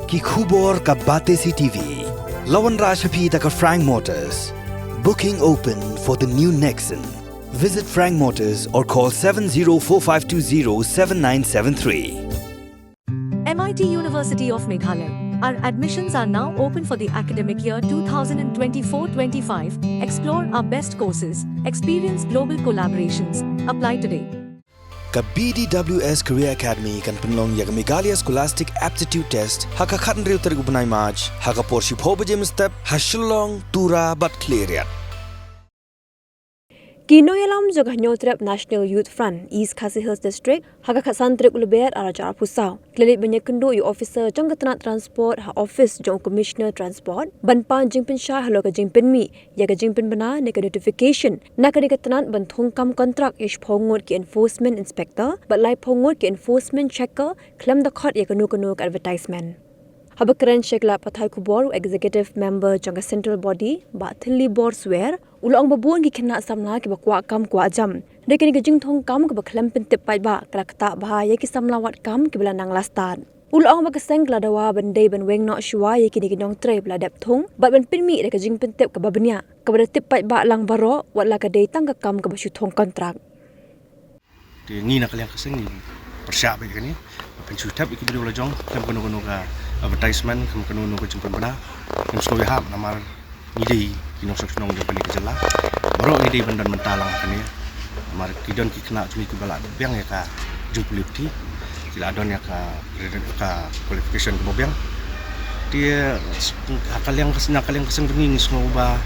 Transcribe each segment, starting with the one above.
Ki khubor ka bate CTV. Lawan Rashaphi taka Frank Motors. Booking open for the new Nexon. Visit Frank Motors or call 7045207973. MIT University of Meghalaya. Our admissions are now open for the academic year 2024-25. Explore our best courses, experience global collaborations. Apply today. Ka BDWS Career Academy kan penlong ya Meghalaya Scholastic Aptitude Test haka khatan riu ter gubnai maj haka porship hobajem step hashulong tura bat cleariat. Kinoyalam Joganyotrep National Youth Front, East Khasi Hills District, Haka Khasantrip Uluber Arajar Pusau. Klelit Banyakendo, you officer Jangatana Transport, ha office Jong Commissioner Transport, Banpan Jingpin Shah, Haloka Jingpin Mi, Yaga Jingpin Bana, Neka notification, Nakanikatanan Bantongkam contract ish Pongot ki enforcement inspector, but like Pongot ki enforcement checker, claim the court Yakanukanuk advertisement. Habakaran Shekla Pathai Kubor, executive member Janga Central Body, Bathili Bor swear, Ulang babuan ki kena samla ki bakwa kam kwa jam. Dekani ke jing thong kam ke baklam pentip pai ba krakta bahaya ki samla wat kam ki belanang lastan. Ulang bakaseng gladawa bendai ben weng nok shua ye ki nong tre bla dep thong, bat ben pinmi de ke jing pentip ke babnya. Ke bada tip pai ba lang baro wat la ke dei tang ke kam ke basu thong kontrak. Di ngi nak liang kaseng ni persiap ni kan ni. Pencu tap iki beli jong kam kono ka advertisement kam kono ka jumpa bana. Kam slow ya ham namar ngidi kinong saknong de bani kejala. Baru ngidi bendan mentalang kan ni. Namar kidon ki kena cumi ku balak biang ya ka jumpa lipti. Kila adon ya ka qualification ke bobiang. Dia akal yang keseng ni semua ba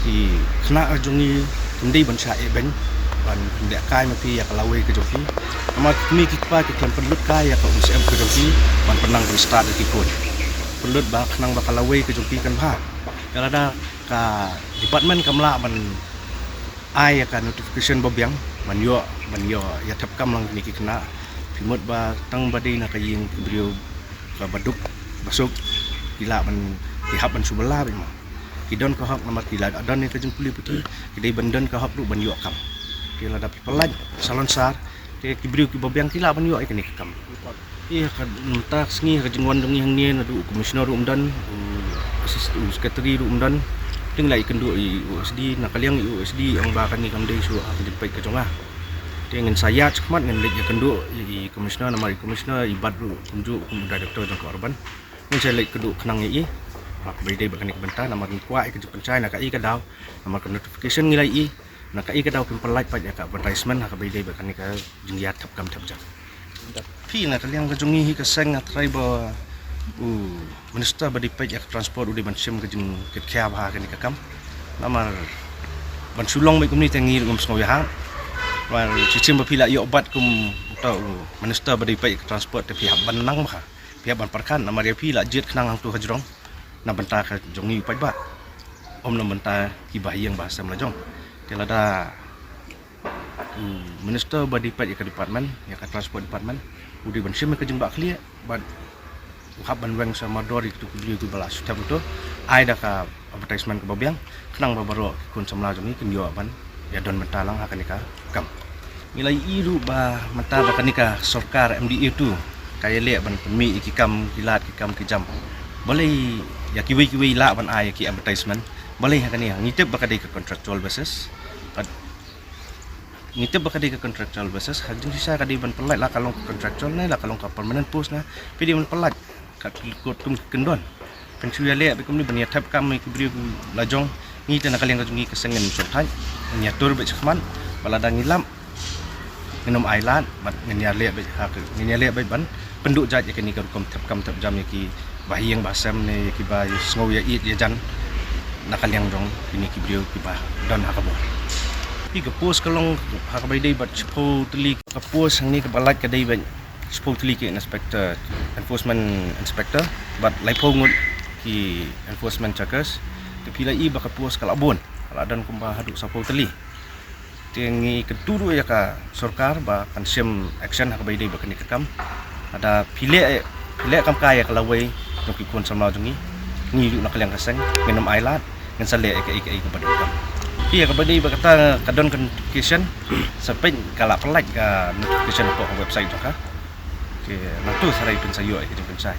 di kena jungi kendi ban sya ben ban ndak kai mapi ya kalawai ke joki. Nama kami kita kelam perlut kai ya ka UCM ke joki ban penang di start di kon. Perlut ba kenang ba kalawai ke joki kan ba. Kalau ada ka department kamla ban ai ya ka notification bobiang ban yo ya tap kam lang ni kena pimut ba tang badai na kaying beliau ka baduk basuk gila ban dihap ban subala ba mo. Kidon ka hak nama tila adon ni ka jeng puli putih kidai bandan ka hak du ban yo kam. Kila dapat pelaj salon sar ke kibriu ki bobiang kila ban yo ai kani kam. Iya ka tak sengi ka jengwan dong yang ni adu komisioner umdan sekretari umdan ting lai kendu i USD nakaliang i USD ang bakan ni kamdei su di pai ka jonga. Dengan saya cekmat ngan lek kendu i komisioner nama i komisioner ibad ru kunju director jong korban. Ngan saya lek kendu kenang i mak bede bakan ni benta nama ni kuai ke pencai nak i ka daw nama ke notification ngilai i nak i ka daw pempelaj pa ka advertisement ka bede bakan ni ka jingiat tap kam tap jak. Pi na kaliang ka jongi ka seng tribal minister badi pajak transport udi bansim ke jeng ke kya ba ke ni kam namar ban sulong mai kumni tangi ngum sngo ya war cicim ba pila yo obat kum tau minister badi pajak transport te pihak ban nang ba pihak ban parkan namar ya pila jet knang hang tu hajrong na banta ka jongi paj ba om na banta ki bahiyang bahasa melajong kelada minister badi pajak department ya ka transport department udi bansim ke jeng ba clear but Haban weng sama dori tu beli tu balas setiap itu ada ka advertisement ke babiang kenang babaro kun samla jami kun yo ban ya don mentalang akan nikah kam nilai iru ba mata ba kanika sorkar MDA tu kaya le ban pemi iki kam kilat ki kam ki jam boleh ya kiwi la ban ai ki advertisement boleh akan ni ngitip ba kadai ke contractual basis ngitip ba kadai ke contractual basis hajung sisa kadai ban pelat lah kalau contractual ni lah kalau ka permanent post na pidi ban pelat kat kotum kendon pencuya le be kumni bania tap kam ki bri lajong ni tan kalian kajungi kesengen sothai nyatur be chman balada ngilam minum ailan mat ngenya le be hak ngenya le be ban penduk jaj ke ni kom tap kam tap jam ki bahiyang basam ne ki bai sngow ya it ya jan nakal yang jong ini ki bri ki ba don hakabo pi ke pos kalong hakabai dei bat chpo tli ke pos ni ke balat ke dei ben supposedly ki inspector enforcement inspector but laipong ki enforcement checkers te pila i baka puas kalabon aladan kumba hadu supposedly tengi keduru ya ka sarkar ba kansim action hak baidai baka ni kam ada pile kam kaya kalawai no ki kon samla jungi ni lu nakaliang kaseng minum ailat ngan sale ke badukam iya ka baidai baka kadon notification sampai kala pelaj ka notification po website ka. Nanti sarai pensayo, jadi pensai.